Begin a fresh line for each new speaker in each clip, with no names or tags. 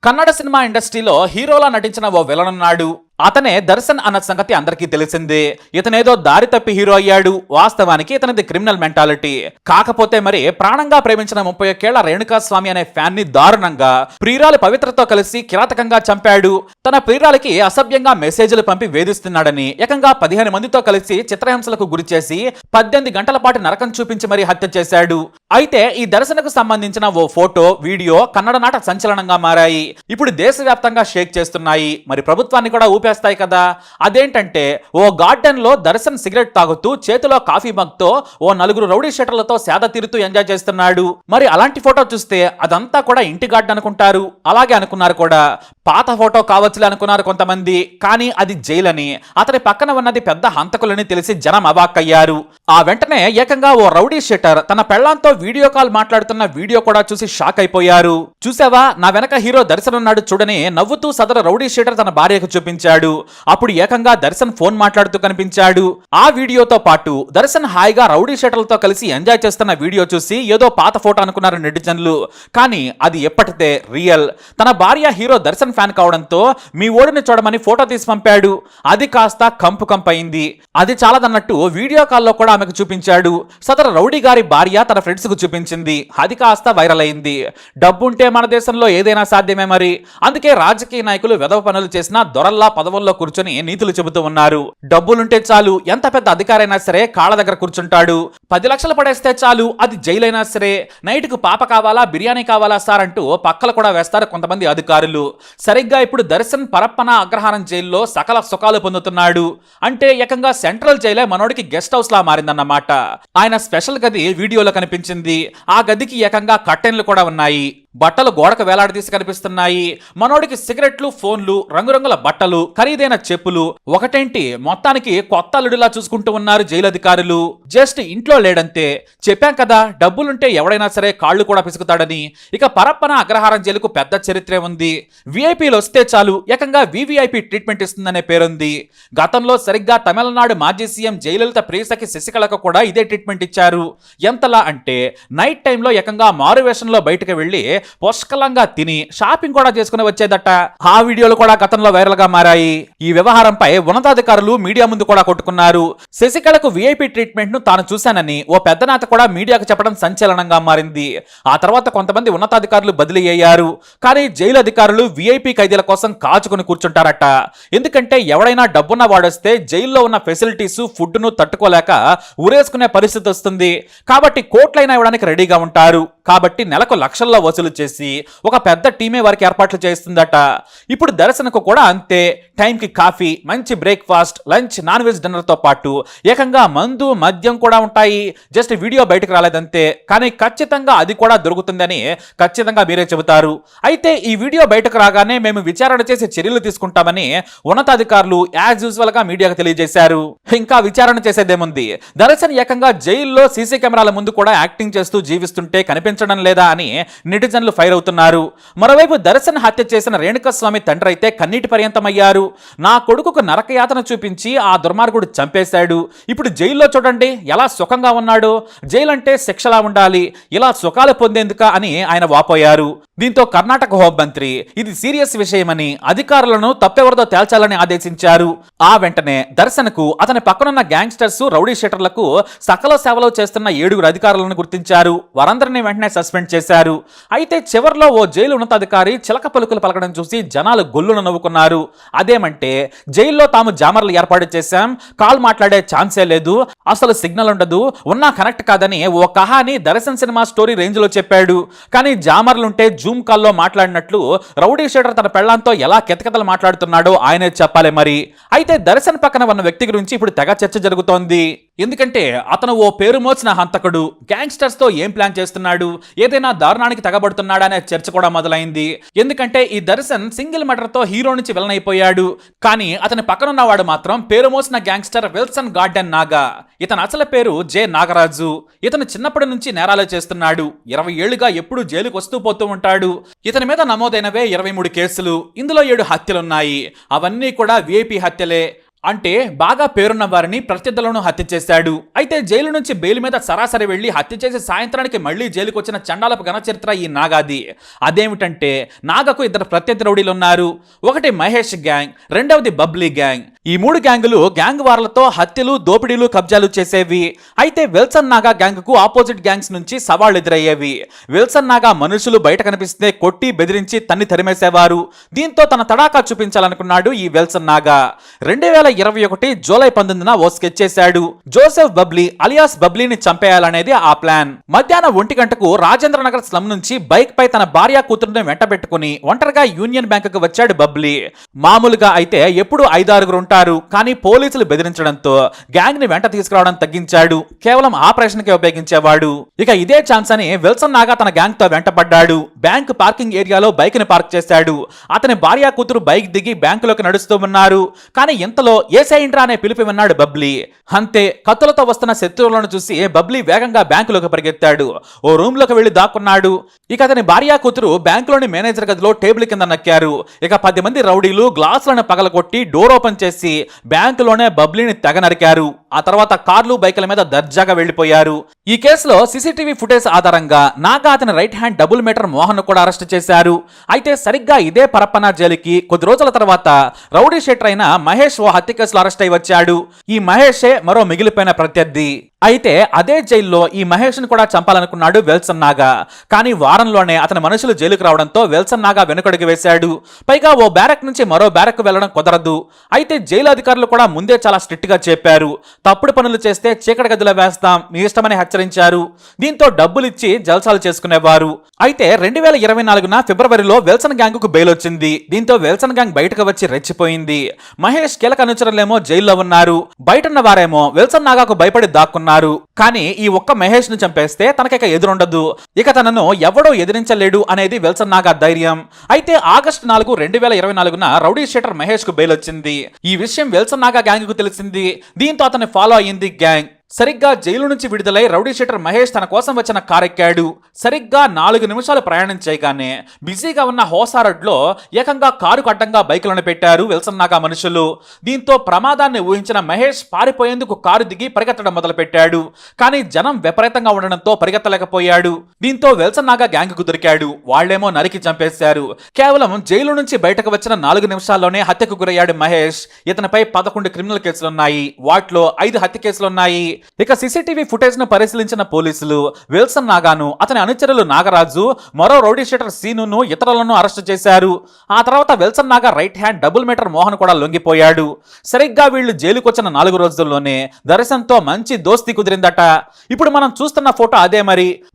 Kannada cinema ఇండస్ట్రీలో హీరోలా నటించిన ఓ విలన్ ఉన్నాడు. అతనే దర్శన్ అన్న సంగతి అందరికీ తెలిసిందే. ఇతనేదో దారి తప్పి హీరో అయ్యాడు. వాస్తవానికి ఇతనిది క్రిమినల్ మెంటాలిటీ. కాకపోతే మరి ప్రాణంగా ప్రేమించిన 31 ఏళ్ల రేణుకాస్వామి అనే ఫ్యాన్ ని దారుణంగా ప్రియురాలి పవిత్రతో కలిసి కిరాతకంగా చంపాడు. తన ప్రియురాలికి అసభ్యంగా మెసేజ్లు పంపి వేధిస్తున్నాడని ఏకంగా 15 మందితో కలిసి చిత్రహింసలకు గురి చేసి 18 గంటల పాటు నరకం చూపించి మరీ హత్య చేశాడు. అయితే ఈ దర్శనకు సంబంధించిన ఓ ఫోటో, వీడియో కన్నడ నాట సంచలనంగా మారాయి. ఇప్పుడు దేశవ్యాప్తంగా షేక్ చేస్తున్నాయి. మరి ప్రభుత్వాన్ని కూడా ఊపేస్తాయి కదా. అదేంటంటే ఓ గార్డెన్ లో దర్శన్ సిగరెట్ తాగుతూ చేతిలో కాఫీ మగ్ తో ఓ 4 రౌడీ షీటర్లతో సేద తీరుతూ ఎంజాయ్ చేస్తున్నాడు. మరి అలాంటి ఫోటో చూస్తే అదంతా కూడా ఇంటి గార్డెన్ అనుకుంటారు. అలాగే అనుకున్నారు కూడా. పాత ఫోటో కావచ్చులే అనుకున్నారు కొంతమంది. కానీ అది జైలని, అతని పక్కన ఉన్నది పెద్ద హంతకులని తెలిసి జనం అవాక్కయ్యారు. ఆ వెంటనే ఏకంగా ఓ రౌడీ షీటర్ తన పెళ్లాంతో వీడియో కాల్ మాట్లాడుతున్న వీడియో కూడా చూసి షాక్ అయిపోయారు. చూసావా, నా వెనక హీరో దర్శన్ ఉన్నాడు చూడని నవ్వుతూ సదరు రౌడీ షీటర్ తన భార్యకు చూపించాడు. అప్పుడు ఏకంగా దర్శన్ ఫోన్ మాట్లాడుతూ కనిపించాడు. ఆ వీడియోతో పాటు దర్శన్ హాయిగా రౌడీ షీటర్లతో కలిసి ఎంజాయ్ చేస్తున్న వీడియో చూసి ఏదో పాత ఫోటో అనుకున్నారు నెటిజన్లు. కానీ అది ఎప్పటిదే రియల్. తన భార్య హీరో దర్శన్ ఫ్యాన్ కావడంతో మీ ఓడిని చూడమని ఫోటో తీసి పంపాడు. అది కాస్త కంపు అయింది. అది చాలదన్నట్టు వీడియో కాల్లో కూడా ఆమెకు చూపించాడు. సదరు రౌడీ గారి భార్య తన ఫ్రెండ్స్ కు చూపించింది. అది కాస్త వైరల్ అయింది. డబ్బుంటే మన దేశంలో ఏదైనా సాధ్యమే మరి. అందుకే రాజకీయ నాయకులు వెధవ పనులు చేసినా దొరల్లా పదవుల్లో కూర్చొని నీతులు చెబుతూ ఉన్నారు. డబ్బులుంటే చాలు, ఎంత పెద్ద అధికారైనా సరే కాళ్ళ దగ్గర కూర్చుంటాడు. 10 లక్షలు పడేస్తే చాలు, అది జైలైనా సరే. నైట్కు పాప కావాలా, బిర్యానీ కావాలా సార్ అంటూ పక్కలు కూడా వేస్తారు కొంతమంది అధికారులు. సరిగ్గా ఇప్పుడు దర్శన్ పరప్పన అగ్రహారం జైల్లో సకల సుఖాలు పొందుతున్నాడు. అంటే ఏకంగా సెంట్రల్ జైలే మనోడికి గెస్ట్ హౌస్ లా మారిందన్నమాట. ఆయన స్పెషల్ గది వీడియోలో కనిపించింది. ఆ గదికి ఏకంగా కర్టెన్లు కూడా ఉన్నాయి. బట్టలు గోడకు వేలాడదీసి కనిపిస్తున్నాయి. మనోడికి సిగరెట్లు, ఫోన్లు, రంగురంగుల బట్టలు, ఖరీదైన చెప్పులు, ఒకటేంటి మొత్తానికి కొత్త అల్లుడిలా చూసుకుంటూ ఉన్నారు జైలు అధికారులు. జస్ట్ ఇంట్లో లేడంతే. చెప్పాం కదా, డబ్బులుంటే ఎవడైనా సరే కాళ్ళు కూడా పిసుకుతాడని. ఇక పరప్పన అగ్రహారం జైలుకు పెద్ద చరిత్రే ఉంది. విఐపీలు వస్తే చాలు ఏకంగా వివిఐపి ట్రీట్మెంట్ ఇస్తుందనే పేరుంది. గతంలో సరిగ్గా తమిళనాడు మాజీ సీఎం జయలలిత ప్రియసఖి శశికళకు కూడా ఇదే ట్రీట్మెంట్ ఇచ్చారు. ఎంతలా అంటే నైట్ టైంలో ఏకంగా మారువేషంలో బయటకు వెళ్లి పుష్కలంగా తిని షాపింగ్ కూడా చేసుకుని వచ్చేదట. ఆ వీడియోలు కూడా గతంలో వైరల్ గా మారాయి. ఈ వ్యవహారంపై ఉన్నతాధికారులు మీడియా ముందు కూడా కొట్టుకున్నారు. శశికళకు విఐపి ట్రీట్మెంట్ ను తాను చూశానని ఓ పెద్ద నేత కూడా మీడియాకు చెప్పడం సంచలనంగా మారింది. ఆ తర్వాత కొంతమంది ఉన్నతాధికారులు బదిలీ అయ్యారు. కానీ జైలు అధికారులు విఐపి ఖైదీల కోసం కాచుకుని కూర్చుంటారట. ఎందుకంటే ఎవడైనా డబ్బున్న వాడొస్తే జైల్లో ఉన్న ఫెసిలిటీస్, ఫుడ్ ను తట్టుకోలేక ఉరేసుకునే పరిస్థితి వస్తుంది. కాబట్టి కోట్లైనా ఇవ్వడానికి రెడీగా ఉంటారు. కాబట్టి నెలకు లక్షల్లో వసూలు చేసి ఒక పెద్ద టీమే వారికి ఏర్పాట్లు చేస్తుందట. ఇప్పుడు దర్శనకు కూడా అంతే. టైంకి కాఫీ, మంచి breakfast, lunch, non veg dinner తో పాటు ఏకంగా మందు, మద్యం కూడా ఉంటాయి. జస్ట్ వీడియో బయటకు రాలేదంతే. కానీ ఖచ్చితంగా అది కూడా దొరుకుతుందని ఖచ్చితంగా మీరే చెబుతారు. అయితే ఈ వీడియో బయటకు రాగానే మేము విచారణ చేసి చర్యలు తీసుకుంటామని ఉన్నతాధికారులు యాజ్ యూజువల్ గా మీడియాకు తెలియజేశారు. ఇంకా విచారణ చేసేదేముంది. దర్శన్ ఏకంగా జైల్లో సీసీ కెమెరాల ముందు కూడా యాక్టింగ్ చేస్తూ జీవిస్తుంటే కనిపించడం లేదా అని నెటిజన్లు ఫైర్ అవుతున్నారు. మరోవైపు దర్శన్ హత్య చేసిన రేణుకాస్వామి తండ్రి అయితే కన్నీటి పర్యంతమయ్యారు. నా కొడుకుకు నరకయాతన చూపించి ఆ దుర్మార్గుడు చంపేశాడు. ఇప్పుడు జైల్లో చూడండి ఎలా సుఖంగా ఉన్నాడు. జైలు అంటే శిక్షలా ఉండాలి, ఇలా సుఖాలు పొందేందుక అని ఆయన వాపోయారు. దీంతో కర్ణాటక హోంమంత్రి ఇది సీరియస్ విషయమని అధికారులను తప్పెవరిదో తేల్చాలని ఆదేశించారు. ఆ వెంటనే దర్శన్కు అతని పక్కనున్న గ్యాంగ్స్టర్స్, రౌడీ షీటర్లకు సకల సేవలు చేస్తున్న 7 అధికారులను గుర్తించారు. వారందరినీ వెంటనే సస్పెండ్ చేశారు. అయితే చివర్లో ఓ జైలు ఉన్నతాధికారి చిలక పలుకులు పలకడం చూసి జనాలు గొల్లును నవ్వుకున్నారు. అదేమంటే జైల్లో తాము జామర్లు ఏర్పాటు చేశాం, కాల్ మాట్లాడే ఛాన్సే లేదు, అసలు సిగ్నల్ ఉండదు, ఉన్నా కనెక్ట్ కాదని ఓ కహాని దర్శన్ సినిమా స్టోరీ రేంజ్ లో చెప్పాడు. కానీ జామర్లుంటే జూమ్ కాల్లో మాట్లాడినట్లు రౌడీ షీటర్ తన పెళ్లాంతో ఎలా కెతకెతలు మాట్లాడుతున్నాడో ఆయనే చెప్పాలి మరి. అయితే దర్శన్ పక్కన ఉన్న వ్యక్తి గురించి ఇప్పుడు తెగ చర్చ జరుగుతోంది. ఎందుకంటే అతను ఓ పేరు మోచిన హంతకుడు. గ్యాంగ్స్టర్స్ తో ఏం ప్లాన్ చేస్తున్నాడు, ఏదైనా దారుణానికి తెగబడుతున్నాడా అనే చర్చ కూడా మొదలైంది. ఎందుకంటే ఈ దర్శన్ సింగిల్ మర్డర్ తో హీరో నుంచి విలన్ అయిపోయాడు. కానీ అతని పక్కనున్నవాడు మాత్రం పేరు మోసిన గ్యాంగ్స్టర్ విల్సన్ గార్డెన్ నాగా. ఇతని అసలు పేరు జె నాగరాజు. ఇతను చిన్నప్పటి నుంచి నేరాలు చేస్తున్నాడు. 20 ఏళ్లుగా ఎప్పుడూ జైలుకు వస్తూ పోతూ ఉంటాడు. ఇతని మీద నమోదైనవే 23 కేసులు. ఇందులో 7 హత్యలున్నాయి. అవన్నీ కూడా విఐపి హత్యలే. అంటే బాగా పేరున్న వారిని ప్రత్యర్థులను హత్య చేశాడు. అయితే జైలు నుంచి బెయిల్ మీద సరాసరి వెళ్లి హత్య చేసి సాయంత్రానికి మళ్లీ జైలుకు వచ్చిన చండాలపు ఘన చరిత్ర ఈ నాగాది. అదేమిటంటే నాగకు ఇద్దరు ప్రత్యర్థి రౌడీలు ఉన్నారు. ఒకటి మహేష్ గ్యాంగ్, రెండవది బబ్లీ గ్యాంగ్. ఈ మూడు గ్యాంగులు గ్యాంగ్ వార్లతో హత్యలు, దోపిడీలు, కబ్జాలు చేసేవి. అయితే విల్సన్ నాగా గ్యాంగ్ కు ఆపోజిట్ గ్యాంగ్స్ నుంచి సవాళ్లు ఎదురయ్యేవి. విల్సన్ నాగా మనుషులు బయట కనిపిస్తే కొట్టి బెదిరించి తన్ని తరిమేసేవారు. దీంతో తన తడాకా చూపించాలనుకున్నాడు ఈ విల్సన్ నాగా. 2021 జూలై 19న ఓ స్కెచ్ చేశాడు. జోసెఫ్ బబ్లీ అలియాస్ బబ్లీని చంపేయాలనేది ఆ ప్లాన్. మధ్యాహ్నం 1 గంటకు రాజేంద్ర నగర్ స్లమ్ నుంచి బైక్ పై తన భార్య కూతురుని వెంట పెట్టుకుని ఒంటరిగా యూనియన్ బ్యాంక్ కు వచ్చాడు బబ్లీ. మామూలుగా అయితే ఎప్పుడు 5-6 ఉంటారు, కానీ పోలీసులు బెదిరించడంతో గ్యాంగ్ ని వెంట తీసుకురావడం తగ్గించాడు. కేవలం ఆపరేషన్ కి ఉపయోగించేవాడు. ఇక ఇదే ఛాన్స్ అని విల్సన్ నాగా తన గ్యాంగ్ తో వెంటపడ్డాడు. బ్యాంక్ పార్కింగ్ ఏరియాలో బైక్ ని పార్క్ చేశాడు. అతని భార్య కూతురు బైక్ దిగి బ్యాంకులోకి నడుస్తూ ఉన్నారు. కానీ ఇంతలో ఏసేయింట్రా అనే పిలుపు విన్నాడు బబ్లీ. అంతే, కత్తులతో వస్తున్న శత్రువులను చూసి బబ్లీ వేగంగా బ్యాంకులోకి పరిగెత్తాడు. ఓ రూమ్ లోకి వెళ్లి దాక్కున్నాడు. ఇక అతని భార్య కూతురు బ్యాంకులోని మేనేజర్ గదిలో టేబుల్ కింద నక్కారు. ఇక 10 మంది రౌడీలు గ్లాసులను పగలగొట్టి డోర్ ఓపెన్ చేసి బ్యాంకులోనే బబ్లీని తెగ నరికారు. ఆ తర్వాత కార్లు, బైకుల మీద దర్జాగా వెళ్లిపోయారు. ఈ కేసులో సీసీటీవీ ఫుటేజ్ ఆధారంగా నాగా అతని right hand double meter Mohan కూడా అరెస్ట్ చేశారు. అయితే సరిగ్గా ఇదే పరప్పన జైలుకి కొద్ది రోజుల తర్వాత రౌడీ షీటర్ అయిన మహేష్ ఓ హత్య కేసులో అరెస్ట్ అయి వచ్చాడు. ఈ మహేషే మరో మిగిలిపోయిన ప్రత్యర్థి. అయితే అదే జైల్లో ఈ మహేష్ ని కూడా చంపాలనుకున్నాడు విల్సన్ నాగా. కానీ వారంలోనే అతని మనుషులు జైలుకు రావడంతో విల్సన్ నాగా వెనుకడుగు వేశాడు. పైగా ఓ బ్యారక్ నుంచి మరో బ్యారక్ వెళ్లడం కుదరదు. అయితే జైలు అధికారులు కూడా ముందే చాలా స్ట్రిక్ట్ గా చెప్పారు. తప్పుడు పనులు చేస్తే చీకటి గదిలో వేస్తాం, మీ ఇష్టమని హెచ్చరించారు. దీంతో డబ్బులిచ్చి జల్సాలు చేసుకునేవారు. అయితే 2024 ఫిబ్రవరిలో విల్సన్ గ్యాంగ్ కు బెయిల్ వచ్చింది. దీంతో విల్సన్ గ్యాంగ్ బయటకు వచ్చి రెచ్చిపోయింది. మహేష్ కీలక అనుచరులేమో జైల్లో ఉన్నారు. బయటన్న వారేమో విల్సన్ నాగాకు భయపడి దాక్కున్నారు. కానీ ఈ ఒక్క మహేష్ ను చంపేస్తే తనకిక ఎదురుండదు, ఇక తనను ఎవడో ఎదిరించలేడు అనేది విల్సన్ నాగా ధైర్యం. అయితే ఆగస్టు 4, 2024 రౌడీ షీటర్ మహేష్ కు బెయిల్ వచ్చింది. ఈ విషయం విల్సన్ నాగా గ్యాంగ్ కు తెలిసింది. దీంతో అతన్ని ఫాలో అయ్యింది గ్యాంగ్. సరిగ్గా జైలు నుంచి విడుదలై రౌడీ షీటర్ మహేష్ తన కోసం వచ్చిన కారు ఎక్కాడు. సరిగ్గా 4 నిమిషాలు ప్రయాణం చేయగానే బిజీగా ఉన్న హోసా రోడ్లో ఏకంగా కారుకు అడ్డంగా బైకులను పెట్టారు విల్సన్ నాగా మనుషులు. దీంతో ప్రమాదాన్ని ఊహించిన మహేష్ పారిపోయేందుకు కారు దిగి పరిగెత్తడం మొదలు పెట్టాడు. కానీ జనం విపరీతంగా ఉండడంతో పరిగెత్తలేకపోయాడు. దీంతో విల్సన్ నాగా గ్యాంగ్ కు దొరికాడు. వాళ్లేమో నరికి చంపేశారు. కేవలం జైలు నుంచి బయటకు వచ్చిన 4 నిమిషాల్లోనే హత్యకు గురయ్యాడు మహేష్. ఇతనిపై 11 క్రిమినల్ కేసులున్నాయి. వాటిలో 5 హత్య కేసులున్నాయి. ఇక సీసీటీవీ ఫుటేజ్ ను పరిశీలించిన పోలీసులు విల్సన్ నాగాను, అతని అనుచరులు నాగరాజు, మరో రౌడీ షీటర్ సీనును, ఇతరులను అరెస్టు చేశారు. ఆ తర్వాత Wilson Naga right hand double meter Mohan కూడా లొంగిపోయాడు. సరిగ్గా వీళ్లు జైలుకు వచ్చిన 4 రోజుల్లోనే దర్శన్తో మంచి దోస్తీ కుదిరిందట. ఇప్పుడు మనం చూస్తున్న ఫోటో అదే.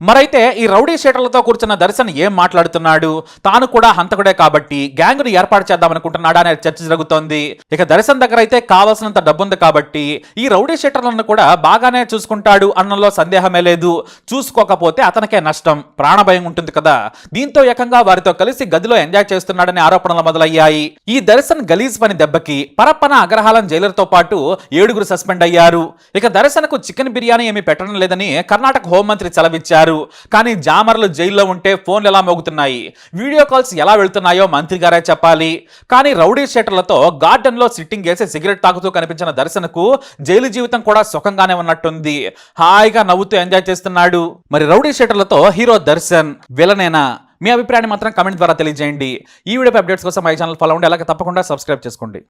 మరైతే ఈ రౌడీ షీటర్లతో కూర్చున్న దర్శన్ ఏం మాట్లాడుతున్నాడు? తాను కూడా హంతకుడే కాబట్టి గ్యాంగ్ ను ఏర్పాటు చేద్దామనుకుంటున్నాడా అనే చర్చ జరుగుతోంది. ఇక దర్శన్ దగ్గర అయితే కావాల్సినంత డబ్బుంది కాబట్టి ఈ రౌడీ షీటర్లను కూడా బాగానే చూసుకుంటాడు అన్నలో సందేహమే లేదు. చూసుకోకపోతే అతనికే నష్టం, ప్రాణభయం ఉంటుంది కదా. దీంతో ఏకంగా వారితో కలిసి గదిలో ఎంజాయ్ చేస్తున్నాడనే ఆరోపణలు మొదలయ్యాయి. ఈ దర్శన్ గలీజ్ పని దెబ్బకి పరప్పన అగ్రహారం జైలర్తో పాటు 7 సస్పెండ్ అయ్యారు. ఇక దర్శన్కు చికెన్ బిర్యానీ ఏమీ పెట్టడం లేదని కర్ణాటక హోంమంత్రి సెలవిచ్చారు. కానీ జామర్లు జైల్లో ఉంటే ఫోన్లు ఎలా మోగుతున్నాయి, వీడియో కాల్స్ ఎలా వెళ్తున్నాయో మంత్రి గారే చెప్పాలి. కానీ రౌడీ షీటర్లతో గార్డెన్ లో సిట్టింగ్ వేసి సిగరెట్ తాగుతూ కనిపించిన దర్శన్కు జైలు జీవితం కూడా సుఖంగానే ఉన్నట్టుంది. హాయిగా నవ్వుతూ ఎంజాయ్ చేస్తున్నాడు. మరి రౌడీ షీటర్లతో హీరో దర్శన్ విలనేనా? మీ అభిప్రాయాన్ని మాత్రం కమెంట్ ద్వారా తెలియజేయండి. ఈ వీడియో అప్డేట్స్ కోసం మై ఛానల్ ఫాలో అవ్వండి. అలాగే తప్పకుండా సబ్స్క్రైబ్ చేసుకోండి.